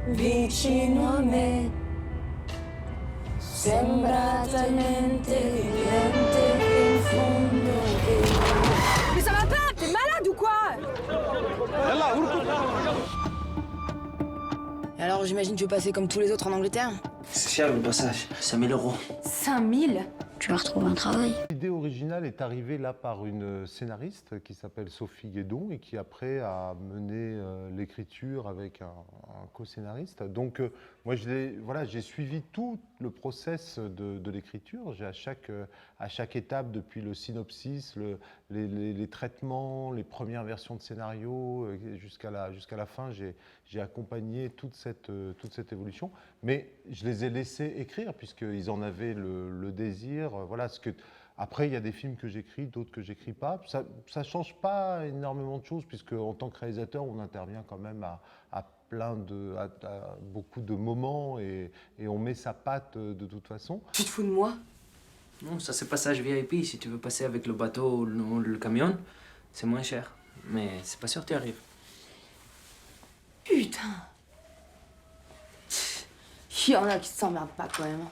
vicino a me, sembra talmente evidente in fondo che... Mais ça va pas, t'es malade ou quoi? Et alors j'imagine que tu veux passer comme tous les autres en Angleterre? C'est cher le passage, 5000 euros. 5000? Tu vas retrouver un travail. L'idée originale est arrivée là par une scénariste qui s'appelle Sophie Guédon et qui après a mené l'écriture avec un co-scénariste. Donc moi j'ai suivi tout le process de l'écriture. J'ai à chaque étape, depuis le synopsis, les traitements, les premières versions de scénario jusqu'à la fin, j'ai accompagné toute cette évolution. Mais je les ai laissés écrire puisqu'ils en avaient le désir. Voilà, après, il y a des films que j'écris, d'autres que j'écris pas. Ça ne change pas énormément de choses, puisque en tant que réalisateur, on intervient quand même à beaucoup de moments et on met sa patte de toute façon. Tu te fous de moi? Non, ça c'est passage VIP. Si tu veux passer avec le bateau ou le camion, c'est moins cher. Mais c'est pas sûr que tu arrives. Putain! Il y en a qui s'emmerdent pas quand même.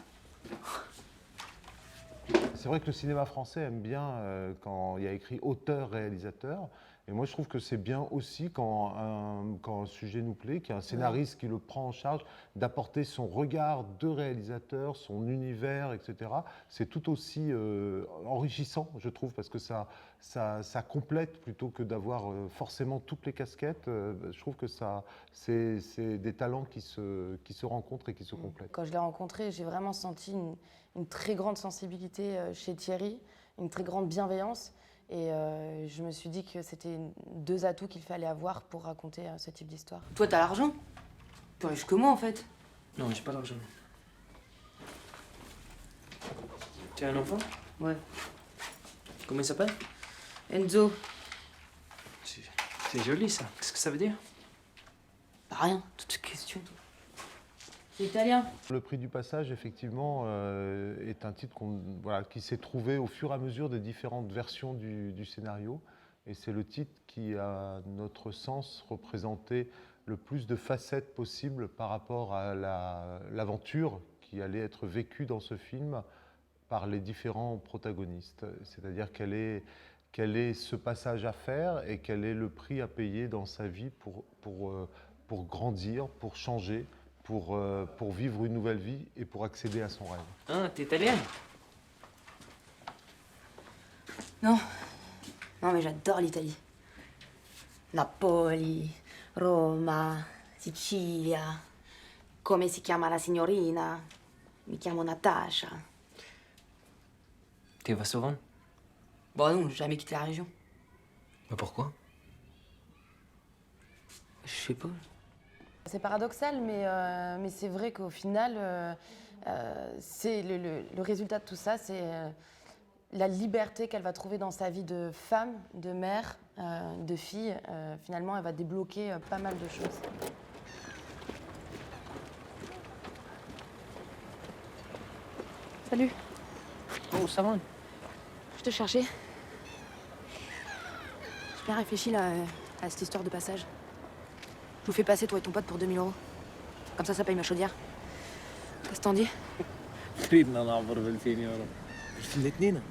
C'est vrai que le cinéma français aime bien quand il y a écrit auteur-réalisateur. Et moi, je trouve que c'est bien aussi quand un sujet nous plaît, qu'il y a un scénariste qui le prend en charge, d'apporter son regard de réalisateur, son univers, etc. C'est tout aussi enrichissant, je trouve, parce que ça complète plutôt que d'avoir forcément toutes les casquettes. Je trouve que c'est des talents qui se rencontrent et qui se complètent. Quand je l'ai rencontré, j'ai vraiment senti une très grande sensibilité chez Thierry, une très grande bienveillance. Et je me suis dit que c'était deux atouts qu'il fallait avoir pour raconter ce type d'histoire. Toi, t'as l'argent? T'es riche que moi, en fait. Non, j'ai pas d'argent. Tu as un enfant? Ouais. Comment il s'appelle? Enzo. C'est joli ça. Qu'est-ce que ça veut dire? Bah, rien. Toutes ces questions, toi. C'est italien. Le prix du passage, effectivement, est un titre qui s'est trouvé au fur et à mesure des différentes versions du scénario. Et c'est le titre qui, à notre sens, représentait le plus de facettes possibles par rapport à l'aventure qui allait être vécue dans ce film par les différents protagonistes. C'est-à-dire quel est ce passage à faire et quel est le prix à payer dans sa vie pour grandir, pour changer, pour vivre une nouvelle vie et pour accéder à son rêve. Ah, t'es italienne? Non. Non, mais j'adore l'Italie. Napoli, Roma, Sicilia. Come si chiama la signorina? Mi chiamo Natasha. Tu y vas souvent? Bon, non, j'ai jamais quitté la région. Mais pourquoi? Je sais pas. C'est paradoxal, mais c'est vrai qu'au final, le résultat de tout ça, c'est la liberté qu'elle va trouver dans sa vie de femme, de mère, de fille. Finalement, elle va débloquer pas mal de choses. Salut. Oh, ça va? Je te cherchais. J'ai bien réfléchi là, à cette histoire de passage. Je vous fais passer, toi et ton pote, pour 2000 €. Comme ça paye ma chaudière. Qu'est-ce que t'en dis? بدنا نعبر ب 2000 يورو. الاثنين؟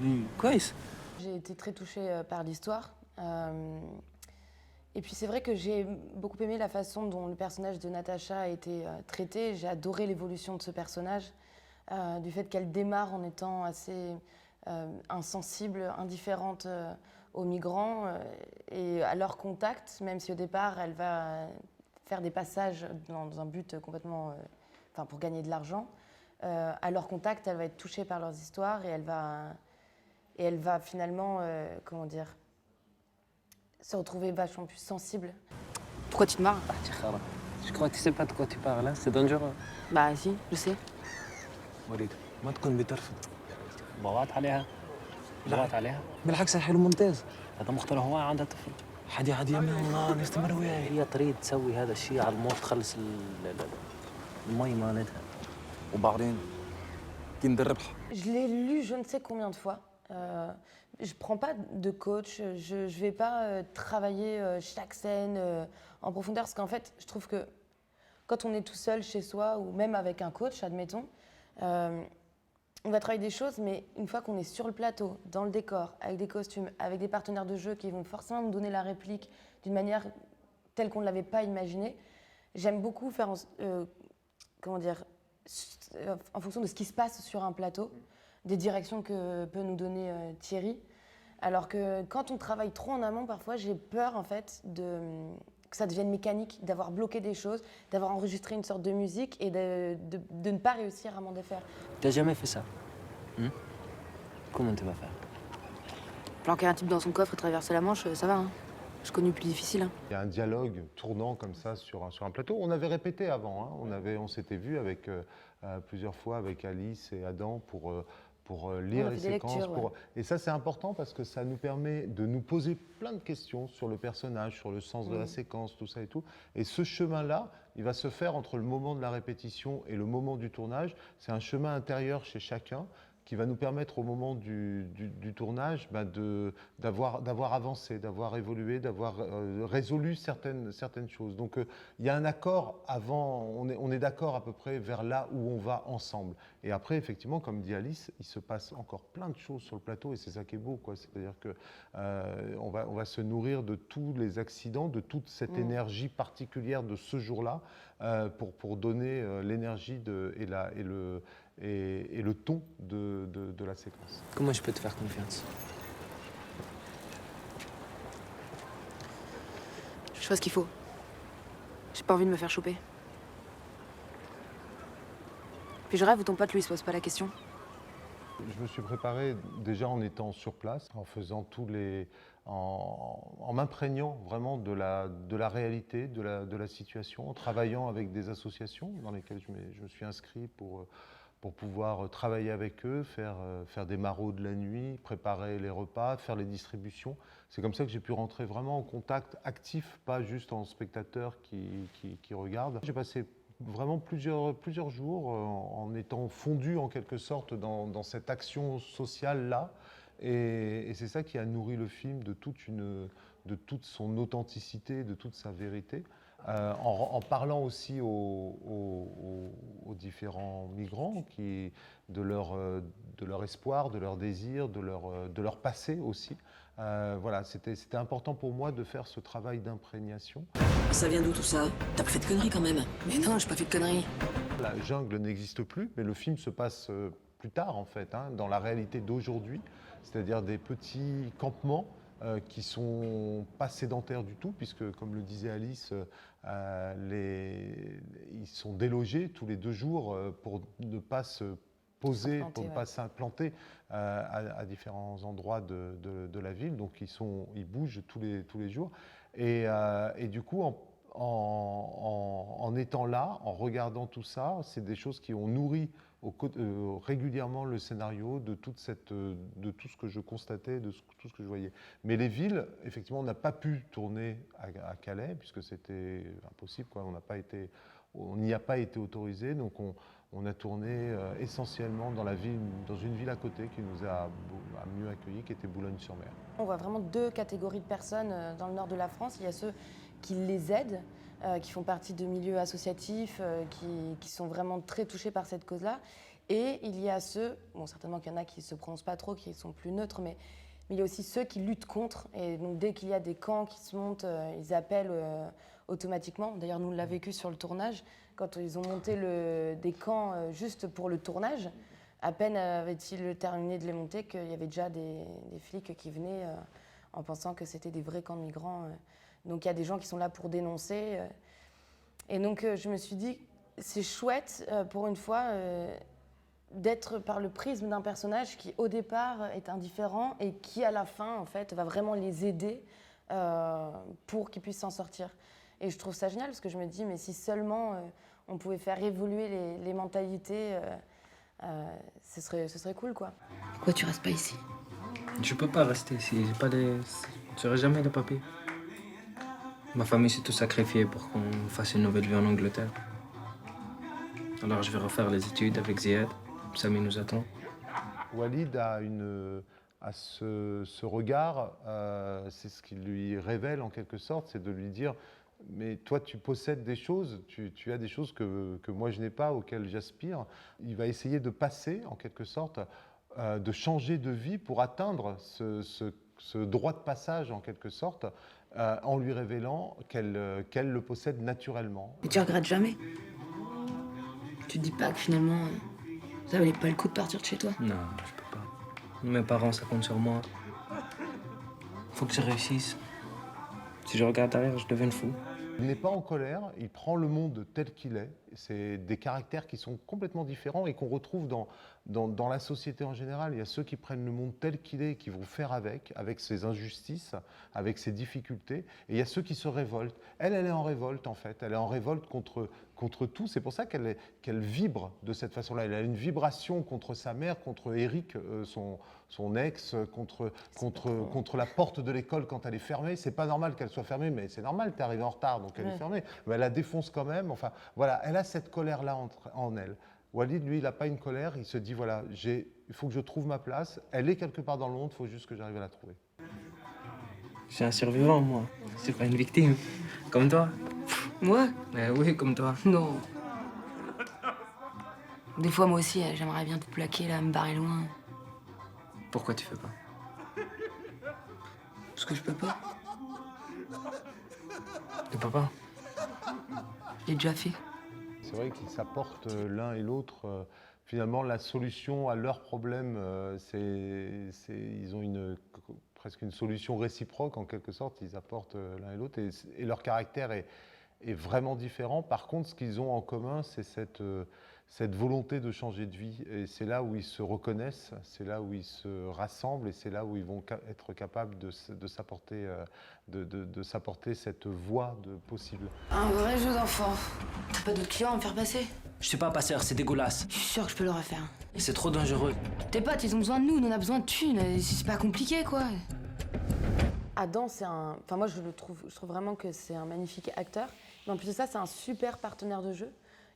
كويس. J'ai été très touchée par l'histoire. Et puis c'est vrai que j'ai beaucoup aimé la façon dont le personnage de Natacha a été traité. J'ai adoré l'évolution de ce personnage, du fait qu'elle démarre en étant assez insensible, indifférente aux migrants et à leur contact, même si au départ elle va faire des passages dans un but complètement, pour gagner de l'argent. À leur contact, elle va être touchée par leurs histoires et elle va finalement, se retrouver vachement plus sensible. Pourquoi tu te marres? Je crois que tu sais pas de quoi tu parles, hein? C'est dangereux. Bah si, je sais. وليد ما تكون بترفض. ضغط عليها. ضغط عليها. بالعكس حلو ممتاز. هذا مختار هواية عندها طفل. عادي يمي والله نستمر وياي. هي تريد تسوي هذا الشيء على الموت تخلص المي مالتها. وبعدين كي ندير ربح. Je l'ai lu je ne sais combien de fois. Je prends pas de coach, je vais pas travailler chaque scène en profondeur, parce qu'en fait, je trouve que quand on est tout seul chez soi ou même avec un coach, admettons, on va travailler des choses, mais une fois qu'on est sur le plateau, dans le décor, avec des costumes, avec des partenaires de jeu qui vont forcément nous donner la réplique d'une manière telle qu'on ne l'avait pas imaginée, j'aime beaucoup faire, comment dire, en fonction de ce qui se passe sur un plateau, des directions que peut nous donner Thierry. Alors que quand on travaille trop en amont, parfois j'ai peur en fait que ça devienne mécanique, d'avoir bloqué des choses, d'avoir enregistré une sorte de musique et de ne pas réussir à m'en défaire. T'as jamais fait ça? Comment tu vas faire? Planquer un type dans son coffre et traverser la Manche, ça va, hein. Je connais plus difficile, hein. Il y a un dialogue tournant comme ça sur un plateau. On avait répété avant, hein. On s'était vu avec, plusieurs fois avec Alice et Adam pour lire les séquences. Lectures, ouais. Et ça, c'est important parce que ça nous permet de nous poser plein de questions sur le personnage, sur le sens de la séquence, tout ça et tout. Et ce chemin-là, il va se faire entre le moment de la répétition et le moment du tournage. C'est un chemin intérieur chez chacun qui va nous permettre au moment du tournage d'avoir avancé, d'avoir évolué, d'avoir résolu certaines choses. Donc il y a un accord avant, on est d'accord à peu près vers là où on va ensemble. Et après, effectivement, comme dit Alice, il se passe encore plein de choses sur le plateau et c'est ça qui est beau, quoi. C'est-à-dire que on va se nourrir de tous les accidents, de toute cette énergie particulière de ce jour-là pour donner l'énergie et le ton de la séquence. Comment je peux te faire confiance? Je ferai ce qu'il faut. J'ai pas envie de me faire choper. Puis je rêve où ton pote, lui, il se pose pas la question. Je me suis préparé déjà en étant sur place, en faisant en m'imprégnant vraiment de la réalité, de la situation, en travaillant avec des associations dans lesquelles je me suis inscrit pour pouvoir travailler avec eux, faire des maraudes de la nuit, préparer les repas, faire les distributions. C'est comme ça que j'ai pu rentrer vraiment en contact actif, pas juste en spectateur qui regarde. J'ai passé vraiment plusieurs jours en étant fondu en quelque sorte dans cette action sociale-là. Et c'est ça qui a nourri le film de toute son authenticité, de toute sa vérité. En parlant aussi aux différents migrants de leur espoir, de leur désir, de leur passé aussi. Voilà, c'était important pour moi de faire ce travail d'imprégnation. Ça vient d'où tout ça? T'as pas fait de conneries quand même? Mais non, j'ai pas fait de conneries. La jungle n'existe plus, mais le film se passe plus tard en fait, hein, dans la réalité d'aujourd'hui, c'est-à-dire des petits campements qui sont pas sédentaires du tout, puisque comme le disait Alice, ils sont délogés tous les 2 jours pour ne pas se poser, pour ne pas s'implanter à différents endroits de la ville. Donc ils bougent tous les jours. Et du coup, en étant là, en regardant tout ça, c'est des choses qui ont nourri régulièrement le scénario de tout ce que je constatais, de tout ce que je voyais. Mais les villes, effectivement, on n'a pas pu tourner à Calais, puisque c'était impossible, quoi. On n'y a pas été autorisé, donc on a tourné essentiellement dans une ville à côté qui nous a mieux accueillis, qui était Boulogne-sur-Mer. On voit vraiment 2 catégories de personnes dans le nord de la France. Il y a ceux qui les aident, qui font partie de milieux associatifs, qui sont vraiment très touchés par cette cause-là. Et il y a ceux, bon certainement qu'il y en a qui ne se prononcent pas trop, qui sont plus neutres, mais il y a aussi ceux qui luttent contre. Et donc dès qu'il y a des camps qui se montent, ils appellent automatiquement. D'ailleurs, nous, on l'a vécu sur le tournage, quand ils ont monté des camps juste pour le tournage. À peine avaient-ils terminé de les monter qu'il y avait déjà des flics qui venaient en pensant que c'était des vrais camps de migrants. Donc il y a des gens qui sont là pour dénoncer. Et donc je me suis dit, c'est chouette pour une fois d'être par le prisme d'un personnage qui au départ est indifférent et qui à la fin en fait va vraiment les aider pour qu'ils puissent s'en sortir. Et je trouve ça génial parce que je me dis, mais si seulement on pouvait faire évoluer les mentalités, ce serait cool, quoi. Pourquoi tu restes pas ici? Je peux pas rester ici, j'aurai jamais les papiers. Ma famille s'est tout sacrifiée pour qu'on fasse une nouvelle vie en Angleterre. Alors je vais refaire les études avec Ziad. Samy nous attend. Walid a ce regard, c'est ce qu'il lui révèle en quelque sorte, c'est de lui dire mais toi, tu possèdes des choses, tu as des choses que moi, je n'ai pas, auxquelles j'aspire. Il va essayer de passer, en quelque sorte, de changer de vie pour atteindre ce droit de passage, en quelque sorte, en lui révélant qu'elle le possède naturellement. Et tu regrettes jamais? Tu te dis pas que finalement, ça valait pas le coup de partir de chez toi? Non, je peux pas. Mes parents, ça compte sur moi. Faut que je réussisse. Si je regarde derrière, je deviens fou. Il n'est pas en colère, il prend le monde tel qu'il est. C'est des caractères qui sont complètement différents et qu'on retrouve dans la société en général. Il y a ceux qui prennent le monde tel qu'il est et qui vont faire avec ses injustices, avec ses difficultés. Et il y a ceux qui se révoltent. Elle est en révolte, en fait. Elle est en révolte contre tout. C'est pour ça qu'elle vibre de cette façon-là. Elle a une vibration contre sa mère, contre Eric, son ex, contre la porte de l'école quand elle est fermée. C'est pas normal qu'elle soit fermée, mais c'est normal, t'es arrivé en retard, donc elle est fermée. Mais elle la défonce quand même. Enfin, voilà, elle a cette colère-là en elle. Walid, lui, il n'a pas une colère. Il se dit, voilà, il faut que je trouve ma place. Elle est quelque part dans le monde, il faut juste que j'arrive à la trouver. Je suis un survivant, moi. C'est pas une victime. Comme toi. Moi? Oui, comme toi. Non. Des fois, moi aussi, j'aimerais bien te plaquer, là, me barrer loin. Pourquoi tu fais pas? Parce que je peux pas. Et papa? Je l'ai déjà fait. C'est vrai qu'ils s'apportent l'un et l'autre. Finalement, la solution à leurs problèmes, ils ont presque une solution réciproque, en quelque sorte. Ils apportent l'un et l'autre. Et leur caractère est vraiment différent. Par contre, ce qu'ils ont en commun, c'est cette volonté de changer de vie. Et c'est là où ils se reconnaissent, c'est là où ils se rassemblent et c'est là où ils vont être capables de s'apporter cette voie de possible. Un vrai jeu d'enfant. T'as pas d'autres clients à me faire passer? Je suis pas passeur, c'est dégueulasse. Je suis sûr que je peux le refaire. C'est trop dangereux. Tes potes, ils ont besoin de nous, on a besoin de thunes. C'est pas compliqué, quoi. Adam, enfin moi je trouve vraiment que c'est un magnifique acteur. Mais en plus de ça, c'est un super partenaire de jeu.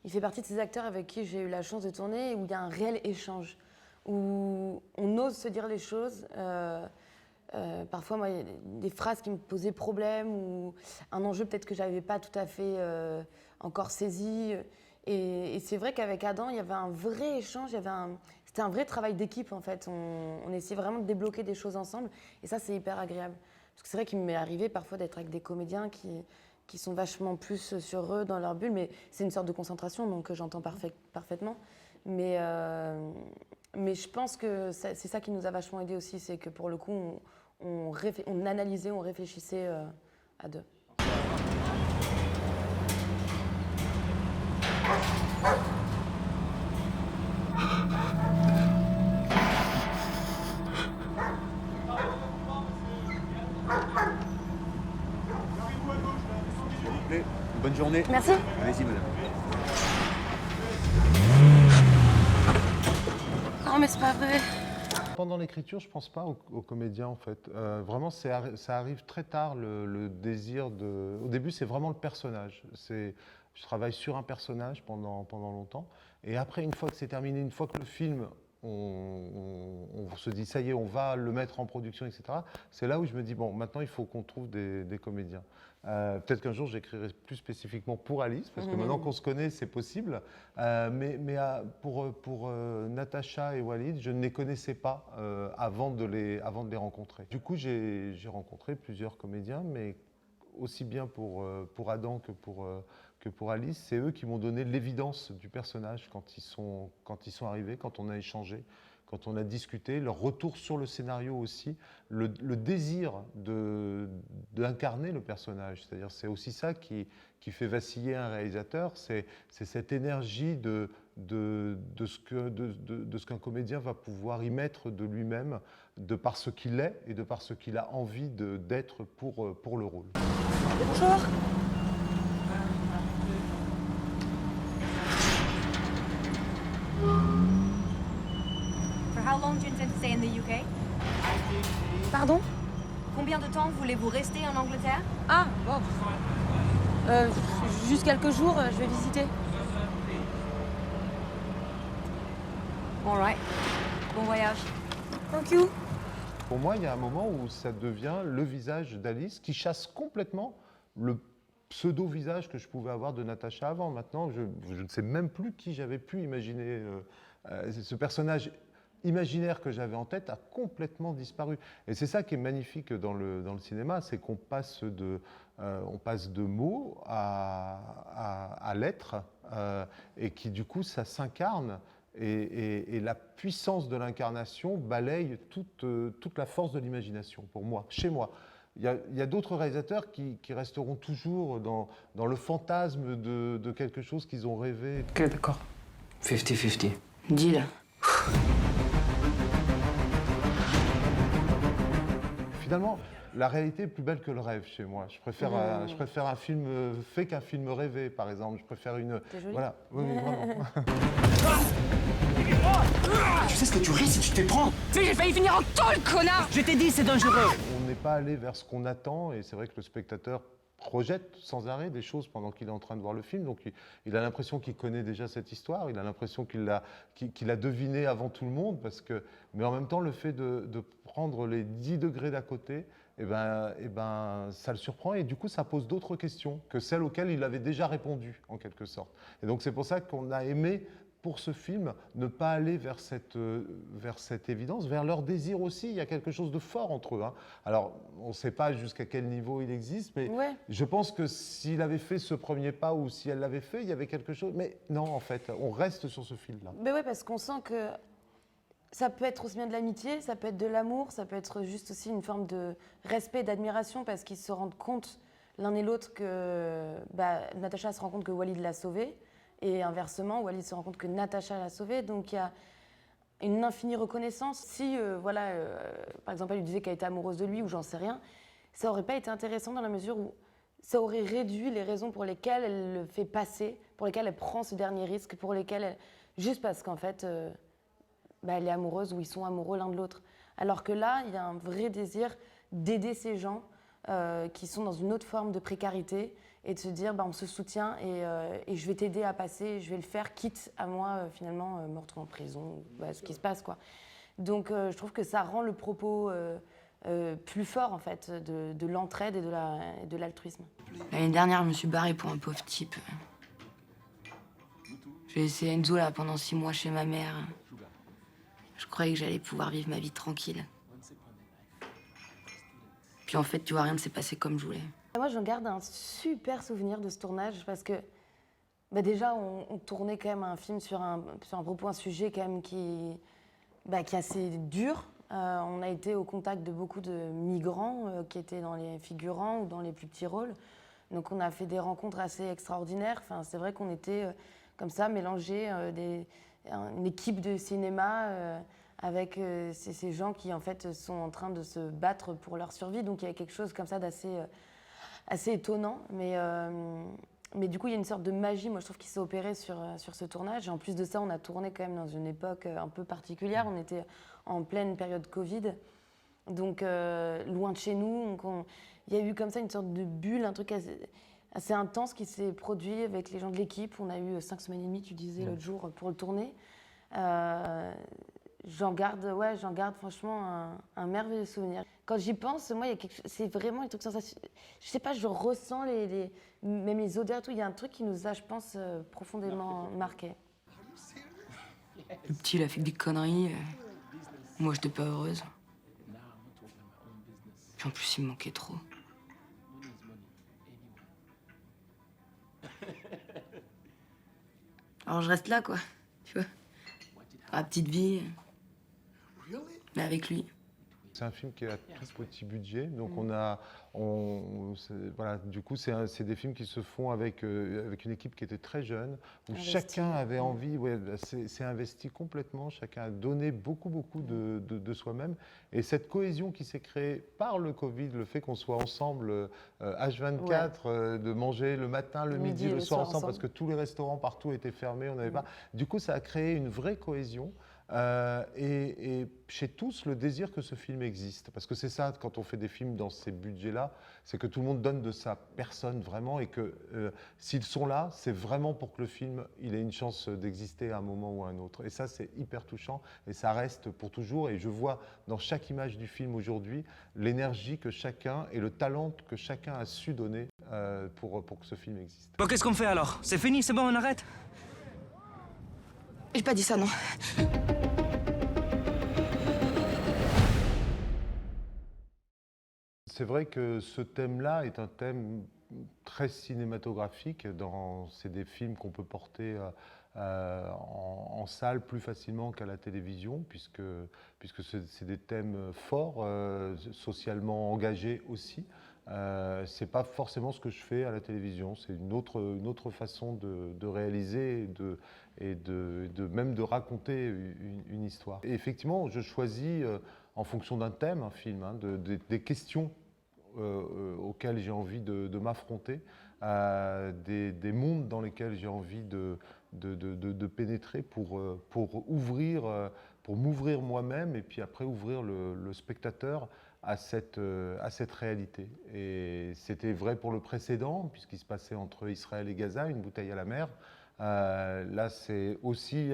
Il fait partie de ces acteurs avec qui j'ai eu la chance de tourner, où il y a un réel échange, où on ose se dire les choses. Parfois, moi, il y a des phrases qui me posaient problème, ou un enjeu peut-être que j'avais pas tout à fait encore saisi. Et c'est vrai qu'avec Adam, il y avait un vrai échange, c'était un vrai travail d'équipe en fait. On essayait vraiment de débloquer des choses ensemble, et ça, c'est hyper agréable. Parce que c'est vrai qu'il m'est arrivé parfois d'être avec des comédiens qui sont vachement plus sur eux, dans leur bulle, mais c'est une sorte de concentration, donc j'entends parfaitement. Mais je pense que c'est ça qui nous a vachement aidé aussi, c'est que pour le coup, on analysait, on réfléchissait à deux. Bonne journée. Merci. Allez-y, madame. Non, mais c'est pas vrai. Pendant l'écriture, je ne pense pas aux comédiens, en fait. Vraiment, ça arrive très tard, le désir de... Au début, c'est vraiment le personnage. Je travaille sur un personnage pendant longtemps. Et après, une fois que c'est terminé, une fois que le film, on se dit, ça y est, on va le mettre en production, etc. C'est là où je me dis, bon, maintenant, il faut qu'on trouve des comédiens. Peut-être qu'un jour, j'écrirai plus spécifiquement pour Alice, parce que maintenant qu'on se connaît, c'est possible. Mais pour Natacha et Walid, je ne les connaissais pas avant de les rencontrer. Du coup, j'ai rencontré plusieurs comédiens, mais aussi bien pour Adam que pour Alice, c'est eux qui m'ont donné l'évidence du personnage quand ils sont arrivés, quand on a échangé, quand on a discuté, leur retour sur le scénario aussi, le désir d'incarner le personnage. C'est-à-dire, c'est aussi ça qui fait vaciller un réalisateur, c'est cette énergie de ce qu'un comédien va pouvoir y mettre de lui-même, de par ce qu'il est et de par ce qu'il a envie d'être pour le rôle. Bonjour. For how long do you intend to stay in the UK? Pardon? Combien de temps voulez-vous rester en Angleterre? Ah, bon. Juste quelques jours, je vais visiter. All right. Bon voyage. Thank you. Pour moi, il y a un moment où ça devient le visage d'Alice qui chasse complètement pseudo-visage que je pouvais avoir de Natacha avant. Maintenant, je ne sais même plus qui j'avais pu imaginer. Ce personnage imaginaire que j'avais en tête a complètement disparu. Et c'est ça qui est magnifique dans le cinéma, c'est qu'on passe de mots à lettres, et qui du coup ça s'incarne. Et la puissance de l'incarnation balaye toute la force de l'imagination, pour moi, chez moi. Il y a d'autres réalisateurs qui resteront toujours dans le fantasme de quelque chose qu'ils ont rêvé. Ok, d'accord. 50-50. Deal. Finalement, la réalité est plus belle que le rêve chez moi. Je préfère un film fait qu'un film rêvé, par exemple. Je préfère une... T'es jolie. Voilà, oui, vraiment. Tu sais ce que tu risques si tu te fais prendre? Mais j'ai failli finir en tôle, connard! Je t'ai dit, c'est dangereux. On n'est pas allé vers ce qu'on attend, et c'est vrai que le spectateur projette sans arrêt des choses pendant qu'il est en train de voir le film. Donc il a l'impression qu'il connaît déjà cette histoire, il a l'impression qu'il l'a deviné avant tout le monde, mais en même temps, le fait de prendre les 10 degrés d'à côté, eh ben, ça le surprend, et du coup, ça pose d'autres questions que celles auxquelles il avait déjà répondu, en quelque sorte. Et donc c'est pour ça qu'on a aimé, pour ce film, ne pas aller vers cette évidence, vers leur désir aussi. Il y a quelque chose de fort entre eux, hein. Alors, on ne sait pas jusqu'à quel niveau il existe, mais Ouais. je pense que s'il avait fait ce premier pas, ou si elle l'avait fait, il y avait quelque chose. Mais non, en fait, on reste sur ce fil-là. Mais ouais, parce qu'on sent que ça peut être aussi bien de l'amitié, ça peut être de l'amour, ça peut être juste aussi une forme de respect, d'admiration, parce qu'ils se rendent compte l'un et l'autre que Natacha se rend compte que Walid l'a sauvée, et inversement, Walid se rend compte que Natacha l'a sauvée. Donc il y a une infinie reconnaissance. Si, par exemple, elle lui disait qu'elle était amoureuse de lui, ou j'en sais rien, ça aurait pas été intéressant dans la mesure où ça aurait réduit les raisons pour lesquelles elle le fait passer, pour lesquelles elle prend ce dernier risque, pour lesquelles elle... Juste parce qu'en fait, elle est amoureuse, ou ils sont amoureux l'un de l'autre. Alors que là, il y a un vrai désir d'aider ces gens qui sont dans une autre forme de précarité, et de se dire on se soutient, et je vais t'aider à passer, je vais le faire, quitte à moi finalement me retrouver en prison, ce qui se passe, quoi. Donc je trouve que ça rend le propos plus fort en fait de l'entraide et de l'altruisme. L'année dernière, je me suis barrée pour un pauvre type. J'ai laissé Enzo là pendant 6 mois chez ma mère. Je croyais que j'allais pouvoir vivre ma vie tranquille. Puis en fait, tu vois, rien ne s'est passé comme je voulais. Moi, j'en garde un super souvenir de ce tournage, parce que déjà, on tournait quand même un film sur un propos, un sujet quand même qui est assez dur. On a été au contact de beaucoup de migrants qui étaient dans les figurants ou dans les plus petits rôles. Donc on a fait des rencontres assez extraordinaires. Enfin, c'est vrai qu'on était comme ça, mélangés, une équipe de cinéma avec ces gens qui en fait sont en train de se battre pour leur survie. Donc il y a quelque chose comme ça assez étonnant, mais du coup il y a une sorte de magie, moi je trouve, qui s'est opérée sur ce tournage. Et en plus de ça, on a tourné quand même dans une époque un peu particulière. On était en pleine période Covid, donc loin de chez nous. Donc il y a eu comme ça une sorte de bulle, un truc assez intense qui s'est produit avec les gens de l'équipe. On a eu 5 semaines et demie, tu disais l'autre jour, pour le tourner. J'en garde franchement un merveilleux souvenir. Quand j'y pense, moi, c'est vraiment un truc sensationnel. Je sais pas, je ressens même les odeurs et tout. Il y a un truc qui nous a, je pense, profondément marqué. Le petit, il a fait des conneries. Moi, j'étais pas heureuse. Puis en plus, il me manquait trop. Alors je reste là, quoi. Tu vois, ma petite vie. Mais avec lui. C'est un film qui est à tout petit budget, donc voilà, du coup c'est des films qui se font avec une équipe qui était très jeune, où chacun avait envie, s'est investi complètement, chacun a donné beaucoup de soi-même, et cette cohésion qui s'est créée par le Covid, le fait qu'on soit ensemble H24, de manger le matin, le midi, le soir ensemble, parce que tous les restaurants partout étaient fermés, on n'avait pas. Du coup, ça a créé une vraie cohésion. Et chez tous, le désir que ce film existe. Parce que c'est ça, quand on fait des films dans ces budgets-là, c'est que tout le monde donne de sa personne vraiment, et que s'ils sont là, c'est vraiment pour que le film il ait une chance d'exister à un moment ou à un autre. Et ça, c'est hyper touchant, et ça reste pour toujours. Et je vois dans chaque image du film aujourd'hui l'énergie que chacun et le talent que chacun a su donner pour que ce film existe. Bon, qu'est-ce qu'on fait alors? C'est fini, c'est bon, on arrête? J'ai pas dit ça, non. C'est vrai que ce thème-là est un thème très cinématographique. C'est des films qu'on peut porter en salle plus facilement qu'à la télévision, puisque c'est des thèmes forts, socialement engagés aussi. C'est pas forcément ce que je fais à la télévision. C'est une autre façon de réaliser et même de raconter une histoire. Et effectivement, je choisis en fonction d'un thème, un film, hein, des questions auxquelles j'ai envie de m'affronter, des mondes dans lesquels j'ai envie de pénétrer pour m'ouvrir moi-même et puis après ouvrir le spectateur à cette réalité. Et c'était vrai pour le précédent, puisqu'il se passait entre Israël et Gaza, une bouteille à la mer. Là, c'est aussi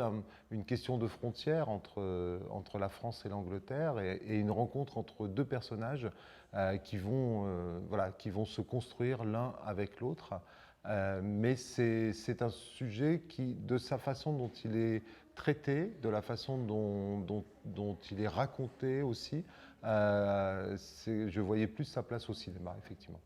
une question de frontière entre la France et l'Angleterre et une rencontre entre deux personnages qui vont se construire l'un avec l'autre. Mais c'est un sujet qui, de sa façon dont il est traité, de la façon dont il est raconté aussi, je voyais plus sa place au cinéma, effectivement.